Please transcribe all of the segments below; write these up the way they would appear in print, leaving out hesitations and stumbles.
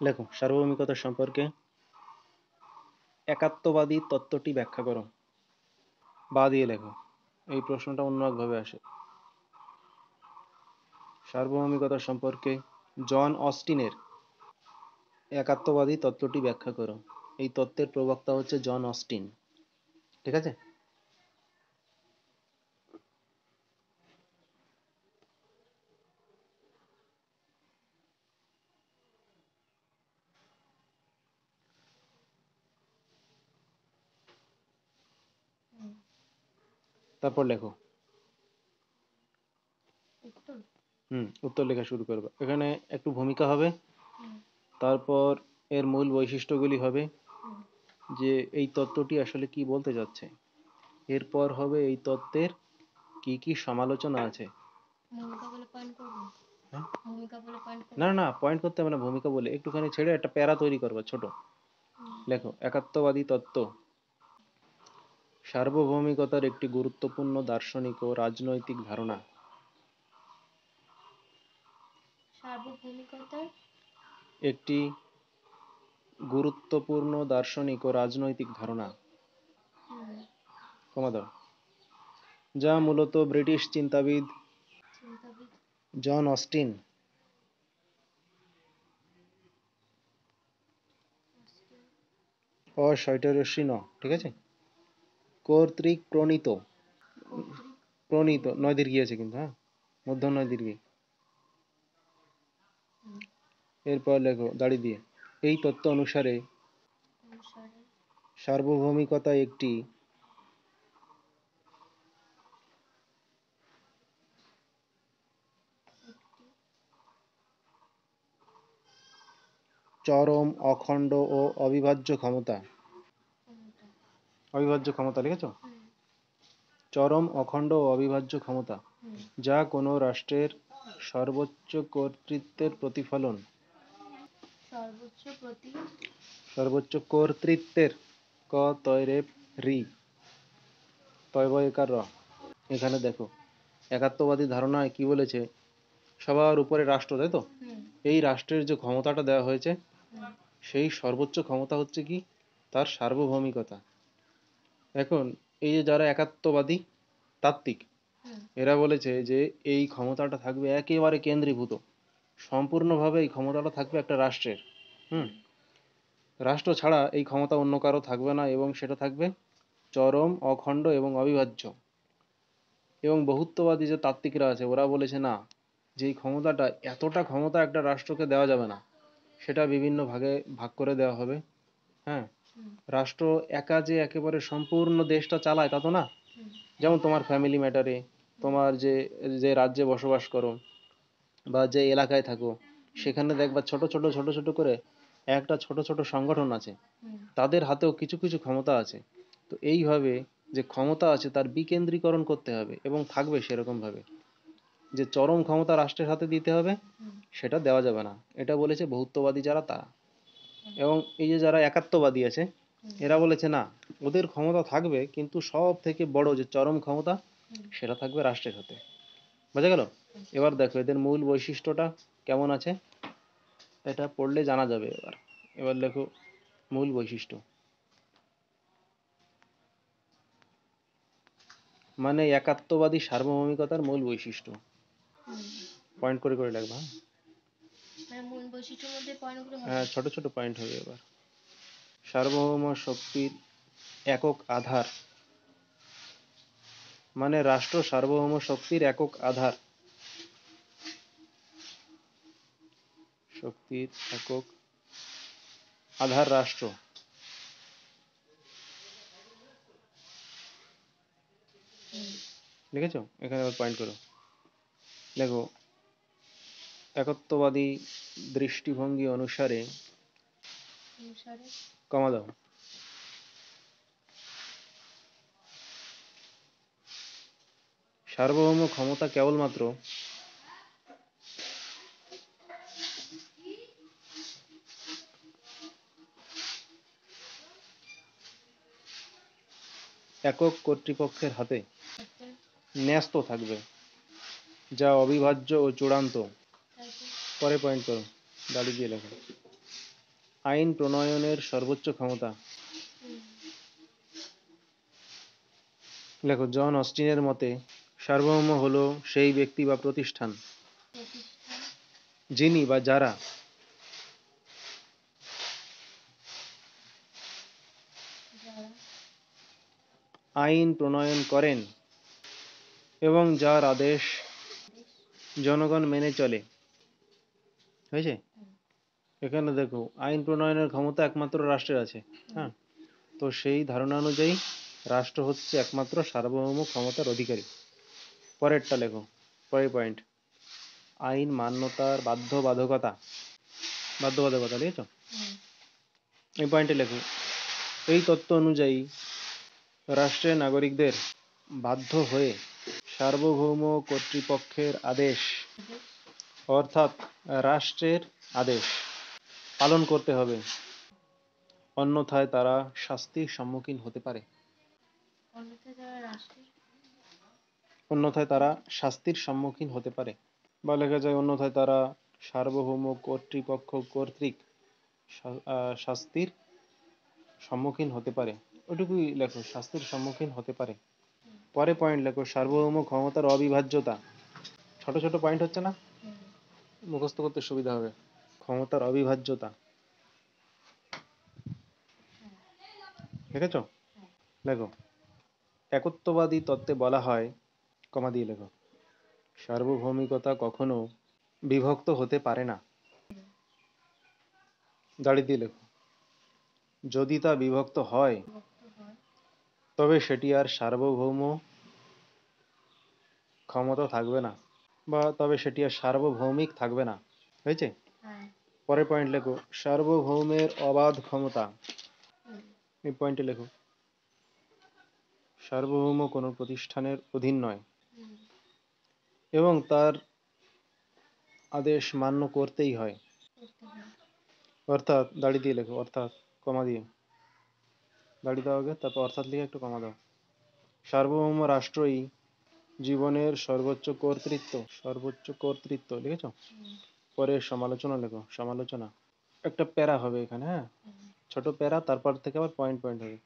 লেখো সার্বভৌমিকতা সম্পর্কে একাত্মবাদী তত্ত্বটি ব্যাখ্যা করো। বা দিয়ে লেখো। এই প্রশ্নটা অন্য একভাবে আসে। সার্বভৌমিকতা সম্পর্কে জন অস্টিনের একাত্মবাদী তত্ত্বটি ব্যাখ্যা করো। এই তত্ত্বের প্রবক্তা হচ্ছে জন অস্টিন। ঠিক আছে? তারপর লেখো। উত্তর লেখা শুরু করবে। এখানে একটু ভূমিকা হবে, তারপর এর মূল বৈশিষ্ট্যগুলি হবে, যে এই তত্ত্বটি আসলে কি বলতে যাচ্ছে। এরপর হবে এই তত্ত্বের কি কি সমালোচনা আছে। হ্যাঁ? না না, পয়েন্ট করতে হবে না, ভূমিকা বলে একটুখানি ছেড়ে একটা প্যারা তৈরি করবে ছোট। লেখো একাত্মবাদী তত্ত্ব সার্বভৌমিকতার একটি গুরুত্বপূর্ণ দার্শনিক ও রাজনৈতিক ধারণা। সার্বভৌমিকতার একটি গুরুত্বপূর্ণ দার্শনিক ও রাজনৈতিক ধারণা, কমা দাও, যা মূলত ব্রিটিশ চিন্তাবিদ জন অস্টিন ঠিক আছে, কর্তৃক প্রণীত। প্রণীত নয় দীর্ঘি আছে কিন্তু, হ্যাঁ, মধ্য নয় দীর্ঘি। এরপর লেখো দাড়ি দিয়ে। এই তত্ত্ব অনুসারে সার্বভৌমিকতা একটি চরম অখণ্ড ও অবিভাজ্য ক্ষমতা। অবিভাজ্য ক্ষমতা লিখেছো? চরম অখণ্ড ও অবিভাজ্য ক্ষমতা, যা কোনো রাষ্ট্রের সর্বোচ্চ কর্তৃত্বের প্রতিফলন। সর্বোচ্চ কর্তৃত্বের, ক তয় রি তয় বয়কার র। এখানে দেখো একাত্মবাদী ধারণায় কি বলেছে, সবার উপরে রাষ্ট্র, তাই তো? এই রাষ্ট্রের যে ক্ষমতাটা দেওয়া হয়েছে, সেই সর্বোচ্চ ক্ষমতা হচ্ছে কি, তার সার্বভৌমিকতা। এখন এই যে যারা একাত্মবাদী তাত্ত্বিক, এরা বলেছে যে এই ক্ষমতাটা থাকবে একেবারে কেন্দ্রীভূত, সম্পূর্ণভাবে এই ক্ষমতাটা থাকবে একটা রাষ্ট্রের। রাষ্ট্র ছাড়া এই ক্ষমতা অন্য কারো থাকবে না, এবং সেটা থাকবে চরম অখণ্ড এবং অবিভাজ্য। এবং বহুত্ববাদী যে তাত্ত্বিকরা আছে, ওরা বলেছে না, যে এই ক্ষমতাটা, এতটা ক্ষমতা একটা রাষ্ট্রকে দেওয়া যাবে না, সেটা বিভিন্ন ভাগে ভাগ করে দেওয়া হবে। হ্যাঁ, রাষ্ট্র একা যে একেবারে সম্পূর্ণ দেশটা চালায় তা তো না। যেমন তোমার ফ্যামিলি ম্যাটারে, তোমার যে যে রাজ্যে বসবাস করো বা যে এলাকায় থাকো, সেখানে দেখবা ছোট ছোট ছোট ছোট করে একটা ছোট ছোট সংগঠন আছে, তাদের হাতেও কিছু কিছু ক্ষমতা আছে। তো এইভাবে যে ক্ষমতা আছে তার বিকেন্দ্রীকরণ করতে হবে, এবং থাকবে সেরকম ভাবে, যে চরম ক্ষমতা রাষ্ট্রের হাতে দিতে হবে, সেটা দেওয়া যাবে না। এটা বলেছে বহুত্ববাদী যারা, তারা। এবং এই যে যারা একাত্মবাদী আছে, এরা বলেছে না, ওদের ক্ষমতা থাকবে, কিন্তু সব থেকে বড় যে চরম ক্ষমতা, সেটা থাকবে রাষ্ট্রের হাতে। বোঝা গেল? এবার দেখো এদের মূল বৈশিষ্ট্যটা কেমন আছে, এটা পড়লে জানা যাবে। এবার এবার লেখো মূল বৈশিষ্ট্য, মানে একাত্মবাদী সার্বভৌমিকতার মূল বৈশিষ্ট্য। পয়েন্ট করে করে লিখবা। হ্যাঁ, ছোট ছোট পয়েন্ট হবে। এবার সার্বভৌম শক্তির একক আধার, মানে রাষ্ট্র সার্বভৌম শক্তির একক আধার। শক্তির একক আধার রাষ্ট্র। লিখেছো? এখানে আবার পয়েন্ট করো। দেখো একত্ববাদী দৃষ্টিভঙ্গি অনুসারে, কমা দাও, সার্বভৌম ক্ষমতা কেবলমাত্র একক কর্তৃপক্ষের হাতে ন্যস্ত থাকবে, যা অবিভাজ্য ও চূড়ান্ত। পরে পয়েন্ট করো, দাড়ি দিয়ে লেখো। আইন প্রণয়নের সর্বোচ্চ ক্ষমতা। লেখো জন অস্টিনের মতে সার্বভৌম হলো সেই ব্যক্তি বা প্রতিষ্ঠান যিনি বা যারা আইন প্রণয়ন করেন এবং যার আদেশ জনগণ মেনে চলে। হয়েছে? এখানে দেখো আইন প্রণয়নের ক্ষমতা একমাত্র রাষ্ট্রের আছে। হ্যাঁ, তো সেই ধারণা অনুযায়ী রাষ্ট্র হচ্ছে একমাত্র সার্বভৌম ক্ষমতার অধিকারী। পরেরটা লেখো, পরের পয়েন্ট, আইন মান্যতার বাধ্যবাধকতা। বাধ্যবাধকতা লিখেছ? এই পয়েন্টে লেখো, এই তত্ত্ব অনুযায়ী রাষ্ট্রের নাগরিকদের বাধ্য হয়ে সার্বভৌম কর্তৃপক্ষের আদেশ অর্থাৎ রাষ্ট্রের আদেশ পালন করতে হবে, অন্যথায় তারা শাস্তির সম্মুখীন হতে পারে। অন্যথায় তারা শাস্তির সম্মুখীন হতে পারে, বা লেখা যায় অন্যথায় তারা সার্বভৌম কর্তৃপক্ষ কর্তৃক শাস্তির সম্মুখীন হতে পারে। ওটুকুই লেখো, শাস্তির সম্মুখীন হতে পারে। পরে পয়েন্ট লেখো, সার্বভৌম ক্ষমতার অবিভাজ্যতা। ছোট ছোট পয়েন্ট হচ্ছে না, মুখস্থ করতে সুবিধা হবে। ক্ষমতার অবিভাজ্যতা দেখেছ? লেখো, একত্ববাদী তত্ত্বে বলা হয়, কমা দিয়ে লেখো, সার্বভৌমিকতা কখনো বিভক্ত হতে পারে না। দাড়ি দিয়ে লেখো, যদি তা বিভক্ত হয় তবে সেটি আর সার্বভৌম ক্ষমতা থাকবে না, বা তবে সেটি আর সার্বভৌমিক থাকবে না। হয়েছে? পরের পয়েন্ট লেখো, সার্বভৌমের অবাধ ক্ষমতা। এই পয়েন্টে লেখো, সার্বভৌম কোনো প্রতিষ্ঠানের অধীন নয় এবং তার আদেশ মান্য করতেই হয়। অর্থাৎ, দাড়ি দিয়ে লেখো, অর্থাৎ কমা দিয়ে, দাড়ি দাও আগে, তারপর অর্থাৎ লিখে একটু কমা দাও। সার্বভৌম রাষ্ট্রই জীবনের সর্বোচ্চ কর্তৃত্ব লিখেছ? পরে সমালোচনা লেখো, সমালোচনা একটা প্যারা হবে এখানে। হ্যাঁ, ছোট প্যারা, তারপর থেকে আবার পয়েন্ট পয়েন্ট হবে।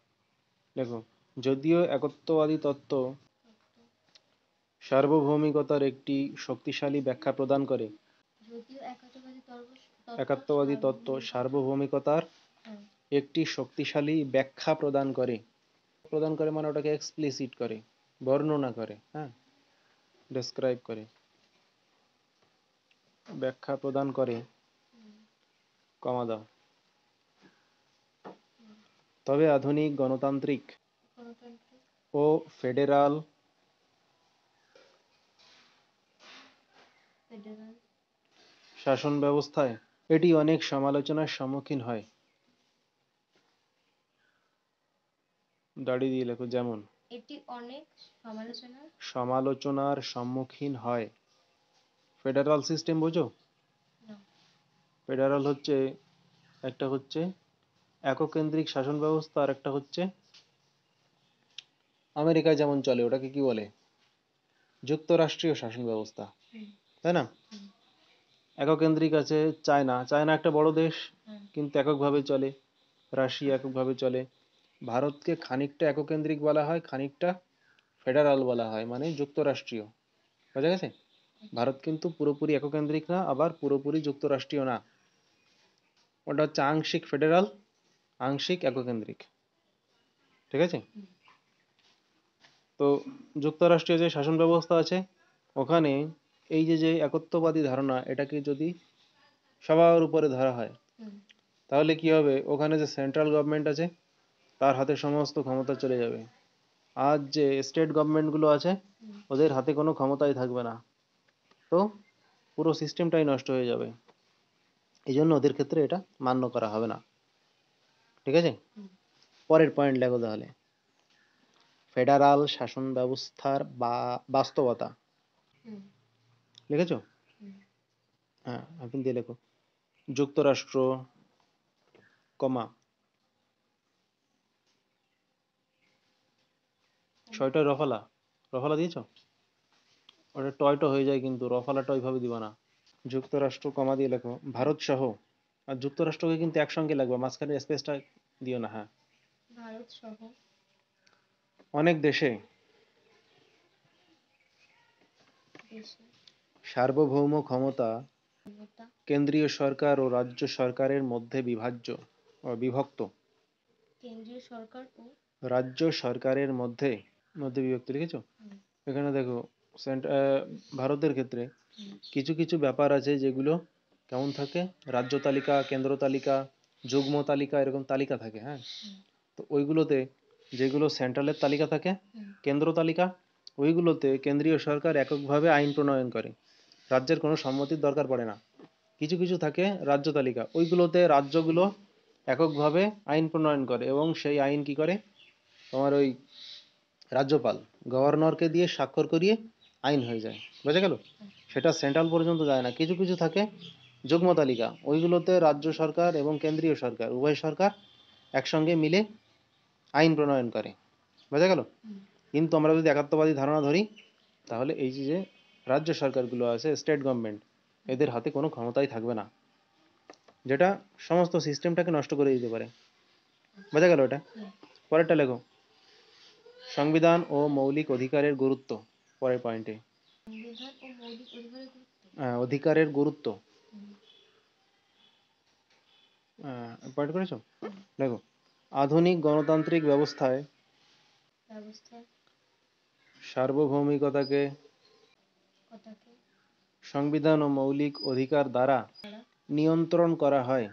লেখো, যদিও একত্ববাদী তত্ত্ব সার্বভৌমিকতার একটি শক্তিশালী ব্যাখ্যা প্রদান করে, একাত্মবাদী তত্ত্ব সার্বভৌমিকতার একটি শক্তিশালী ব্যাখ্যা প্রদান করে। প্রদান করে মানে ওটাকে এক্সপ্লিসিট করে, বর্ণনা করে, হ্যাঁ, ডেসক্রাইব করে, ব্যাখ্যা প্রদান করে, কমা দাও। তবে আধুনিক গণতান্ত্রিক ও ফেডারাল শাসন ব্যবস্থায় এটি অনেক সমালোচনার সম্মুখীন হয়। দাড়ি দিয়ে লেখো, যেমন এটি অনেক সমালোচনার সম্মুখীন হয়। ফেডারাল সিস্টেম বোঝো? ফেডারাল হচ্ছে, একটা হচ্ছে এককেন্দ্রিক শাসন ব্যবস্থা, আর একটা হচ্ছে আমেরিকায় যেমন চলে, ওটাকে কি বলে, যুক্তরাষ্ট্রীয় শাসন ব্যবস্থা, তাই না? এককেন্দ্রিক আছে চায়না, চায়না একটা বড় দেশ কিন্তু এককভাবে চলে। রাশিয়া এককভাবে চলে। ভারতকে খানিকটা এককেন্দ্রিক বলা হয়, খানিকটা ফেডারাল বলা হয়, মানে যুক্তরাষ্ট্রীয়। বোঝা গেছে? ভারত কিন্তু পুরোপুরি এককেন্দ্রিক না, আবার পুরোপুরি যুক্তরাষ্ট্রীয় না। ওটা হচ্ছে আংশিক ফেডারাল, আংশিক এককেন্দ্রিক। ঠিক আছে? তো যুক্তরাষ্ট্রীয় যে শাসন ব্যবস্থা আছে, ওখানে এই যে একত্ববাদী ধারণা, এটাকে যদি সবার উপরে ধরা হয়, তাহলে কি হবে, ওখানে যে সেন্ট্রাল গভর্নমেন্ট আছে তার হাতে সমস্ত ক্ষমতা চলে যাবে। আর যে স্টেট গভর্নমেন্টগুলো আছে ওদের হাতে কোনো ক্ষমতাই থাকবে না। তো পুরো সিস্টেমটাই নষ্ট হয়ে যাবে। এই জন্য ওদের ক্ষেত্রে এটা মান্য করা হবে না। ঠিক আছে? পরের পয়েন্ট লেখো তাহলে, ফেডারাল শাসন ব্যবস্থার বাস্তবতা। লিখেছো? হ্যাঁ, আপনি দিয়ে লেখো, যুক্তরাষ্ট্র, কমা, ছয়টা রফালা, রফালা দিয়েছো? ওটা টয়টো হয়ে যায় কিন্তু, রফালাটা ওইভাবে দিবা না। যুক্তরাষ্ট্র, কমা দিয়ে লেখো, ভারত সহ আর যুক্তরাষ্ট্রকে কিন্তু একসঙ্গে লাগবে, মাঝখানে স্পেসটা দিও না। হ্যাঁ, ভারত সহ অনেক দেশে দেশে সার্বভৌম ক্ষমতা ক্ষমতা কেন্দ্রীয় সরকার ও রাজ্য সরকারের মধ্যে বিভক্ত। কেন্দ্রীয় সরকার ও রাজ্য সরকারের মধ্যে মধ্যে বিভক্ত, লিখেছো? হুম, এখানে দেখো, ভারতের ক্ষেত্রে হুম, কিছু কিছু ব্যাপার আছে যেগুলো কেমন থাকে, রাজ্য তালিকা, কেন্দ্র তালিকা, যুগ্ম তালিকা, এরকম তালিকা থাকে। হ্যাঁ, হুম, তো ওইগুলোতে যেগুলো সেন্ট্রালের তালিকা থাকে, হুম, কেন্দ্র তালিকা, ওইগুলোতে কেন্দ্রীয় সরকার এককভাবে আইন প্রণয়ন করে, রাজ্যের কোনো সম্মতির দরকার পড়ে না। কিছু কিছু থাকে রাজ্য তালিকা, ওইগুলোতে রাজ্যগুলো এককভাবে আইন প্রণয়ন করে, এবং সেই আইন কি করে, তোমার ওই রাজ্যপাল গভর্নরকে দিয়ে স্বাক্ষর করিয়ে আইন হয়ে যায়। বোঝা গেল? সেটা সেন্ট্রাল পর্যন্ত যায় না। কিছু কিছু থাকে যুগ্ম তালিকা, ওইগুলোতে রাজ্য সরকার এবং কেন্দ্রীয় সরকার উভয় সরকার একসঙ্গে মিলে আইন প্রণয়ন করে। বোঝা গেল? হুম, কিন্তু আমরা যদি একাত্মবাদী ধারণা ধরি, তাহলে এই যে রাজ্য সরকারগুলো আছে, স্টেট গভর্নমেন্ট, এদের হাতে কোনো ক্ষমতাই থাকবে না, যেটা সমস্ত সিস্টেমটাকে নষ্ট করে দিতে পারে। বোঝা গেল এটা? হুম। পরেরটা লেখো, সংবিধান ও মৌলিক অধিকারের গুরুত্ব। পরের পয়েন্টে সংবিধান ও মৌলিক অধিকারের গুরুত্ব। অধিকারের গুরুত্ব হুম, পয়েন্ট করেছো? হুম। দেখো, আধুনিক গণতান্ত্রিক ব্যবস্থায় ব্যবস্থা সার্বভৌমিকতাকে কথাকে সংবিধান ও মৌলিক অধিকার দ্বারা দ্বারা নিয়ন্ত্রণ করা হয়,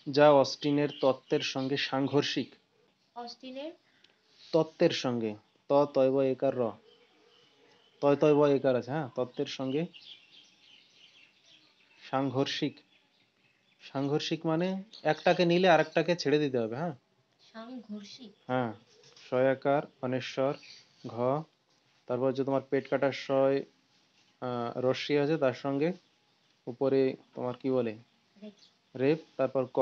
যা অস্টিনের তত্ত্বের সঙ্গে সাংঘর্ষিক। অস্টিনের তত্ত্বের সঙ্গে, তয়ব একার র, তয়ব একার আছে, হ্যাঁ, তত্ত্বের সঙ্গে সাংঘর্ষিক। সাংঘর্ষিক মানে একটাকে নিলে আরেকটাকে ছেড়ে দিতে হবে। হ্যাঁ, সাংঘর্ষিক। হ্যাঁ, সয়াকার অনেশ্বর ঘ, তারপর হচ্ছে তোমার পেট কাটার সয় রস্যি আছে, তার সঙ্গে উপরে তোমার কি বলে, রেপ। রেপ, তারপর ক,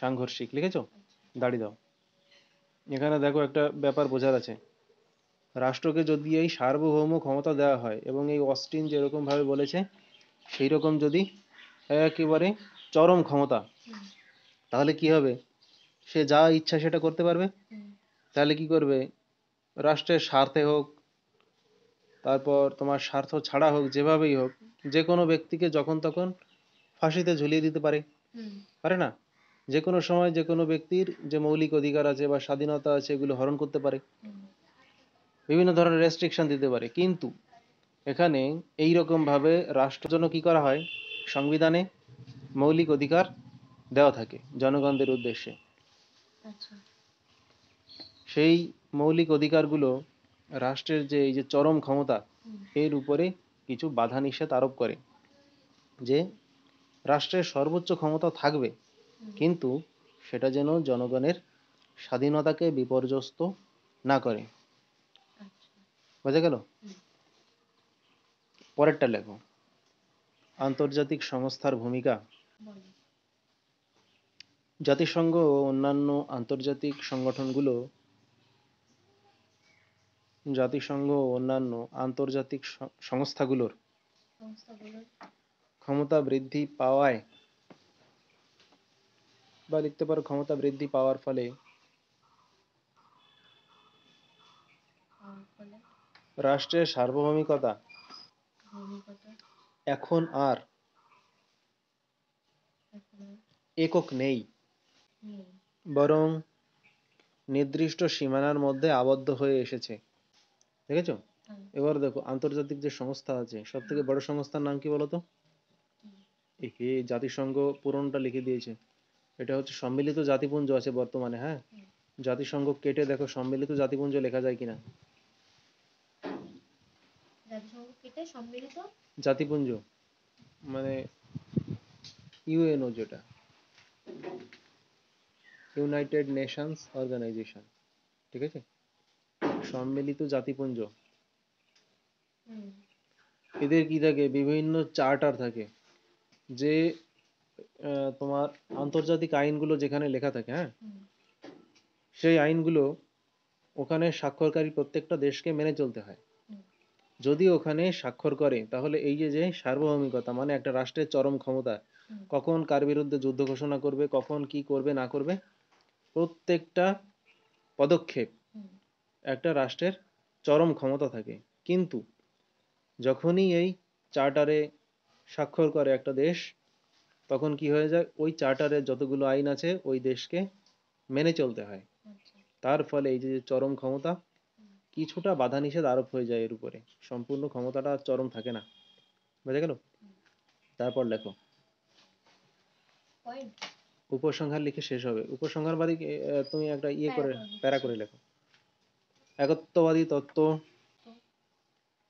সাংঘর্ষিক। লিখেছো? আচ্ছা। দাড়ি দাও। এখানে দেখো একটা ব্যাপার বোঝার আছে, রাষ্ট্রকে যদি এই সার্বভৌম ক্ষমতা দেওয়া হয়, এবং এই অস্টিন যেরকম ভাবে বলেছে সেই রকম যদি একেবারে চরম ক্ষমতা, হুম, তাহলে কি হবে, সে যা ইচ্ছা সেটা করতে পারবে। হুম, তাহলে কি করবে, রাষ্ট্রের স্বার্থে হোক, তারপর তোমার স্বার্থ ছাড়া হোক, যেভাবেই হোক, যে কোনো ব্যক্তিকে যখন তখন ফাঁসিতে ঝুলিয়ে দিতে পারে। হুম, পারে না? যে কোনো সময় যে কোনো ব্যক্তির যে মৌলিক অধিকার আছে বা স্বাধীনতা আছে, এগুলো হরণ করতে পারে, হুম। বিভিন্ন ধরনের রেস্ট্রিকশন দিতে পারে। কিন্তু এখানে এই রকম ভাবে রাষ্ট্রের জন্য কি করা হয়, সংবিধানে মৌলিক অধিকার দেওয়া থাকে জনগণদের উদ্দেশ্যে। আচ্ছা। সেই মৌলিক অধিকারগুলো রাষ্ট্রের যে এই যে চরম ক্ষমতা, হুম, এর উপরে কিছু বাধা নিষেধ আরোপ করে, যে রাষ্ট্রের সর্বোচ্চ ক্ষমতা থাকবে, হুম। কিন্তু সেটা যেন জনগণের স্বাধীনতাকে বিপর্যস্ত না করে। আচ্ছা। বোঝা গেল? হুম, পরেরটা লেখো, আন্তর্জাতিক সংস্থার ভূমিকা। বলো। জাতিসংঘ ও অন্যান্য আন্তর্জাতিক সংগঠনগুলো, জাতিসংঘ ও অন্যান্য আন্তর্জাতিক সংস্থাগুলোর সংস্থাগুলোর ক্ষমতা বৃদ্ধি পাওয়ায়, বা লিখতে পারো ক্ষমতা বৃদ্ধি পাওয়ার ফলে হওয়ার ফলে রাষ্ট্রের সার্বভৌমিকতা ভূমিকতা এখন আর এখন আর একক নেই, নেই। বরং নির্দিষ্ট সীমানার মধ্যে আবদ্ধ হয়ে এসেছে। দেখেছো? হ্যাঁ। এবার দেখো, আন্তর্জাতিক যে সংস্থা আছে, সব থেকে বড় সংস্থার নাম কি বলতো? হুম, একে জাতিসংঘ পুরোনোটা লিখে দিয়েছে। এটা হচ্ছে সম্মিলিত জাতিপুঞ্জ আছে বর্তমানে। হ্যাঁ, হুম। জাতিসংঘ কেটে দেখো সম্মিলিত জাতিপুঞ্জ লেখা যায় কিনা। জাতিসংঘ কেটে সম্মিলিত জাতিপুঞ্জ মানে ইউএনও, যেটা ইউনাইটেড নেশনস অর্গানাইজেশন, ঠিক আছে, সম্মিলিত জাতিপুঞ্জ। হুম, এদের কি থাকে, বিভিন্ন চার্টার থাকে, যে তোমার আন্তর্জাতিক আইনগুলো যেখানে লেখা থাকে, হ্যাঁ, হুম, সেই আইনগুলো ওখানে স্বাক্ষরকারী প্রত্যেকটা দেশকে মেনে চলতে হয়। হুম, যদি ওখানে স্বাক্ষর করে তাহলে এই যে যে সার্বভৌমিকতা মানে একটা রাষ্ট্রের চরম ক্ষমতা, হুম কখন কার বিরুদ্ধে যুদ্ধ ঘোষণা করবে, কখন কি করবে না করবে, প্রত্যেকটা পদক্ষেপ হুম একটা রাষ্ট্রের চরম ক্ষমতা থাকে। কিন্তু যখনই এই চার্টারে স্বাক্ষর করে একটা দেশ, তখন কি হয়ে যায়, ওই চার্টারের যতগুলো আইন আছে ওই দেশকে মেনে চলতে হয়। আচ্ছা তার ফলে এই যে যে চরম ক্ষমতা, হুম কিছুটা বাধা নিষেধ আরোপ হয়ে যায় এর উপরে, সম্পূর্ণ ক্ষমতাটা আর চরম থাকে না। বুঝা গেল? হুম তারপর লেখো। পয়েন্ট উপসংহার লিখে শেষ হবে। উপসংহার বাদী তুমি একটা ইয়ে প্যারা করে করে প্যারা দিচ্ছি করে লেখো। একত্ববাদী তত্ত্ব তো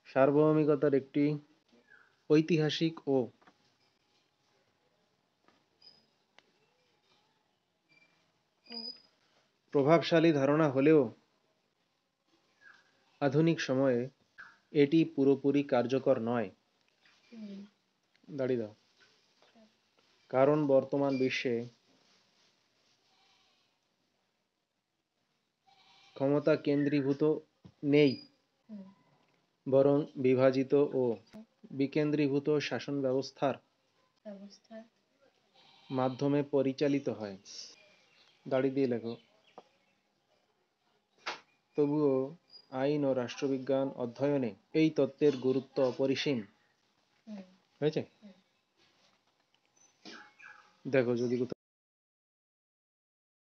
সার্বভৌমিকতার একটি ঐতিহাসিক ও ও প্রভাবশালী ধারণা হলেও আধুনিক সময়ে এটি পুরোপুরি কার্যকর নয়। হুম দাঁড়িয়ে দাও। কারণ বর্তমান বিশ্বে ক্ষমতা কেন্দ্রীভূত নেই, হুম বরং বিভাজিত ও বিকেন্দ্রীভূত শাসন ব্যবস্থার ব্যবস্থা মাধ্যমে পরিচালিত হয়। দাড়ি দিয়ে লেখো। তবুও আইন ও রাষ্ট্রবিজ্ঞান অধ্যয়নে এই তত্ত্বের গুরুত্ব অপরিসীম। হুম হয়েছে? হুম দেখো যদি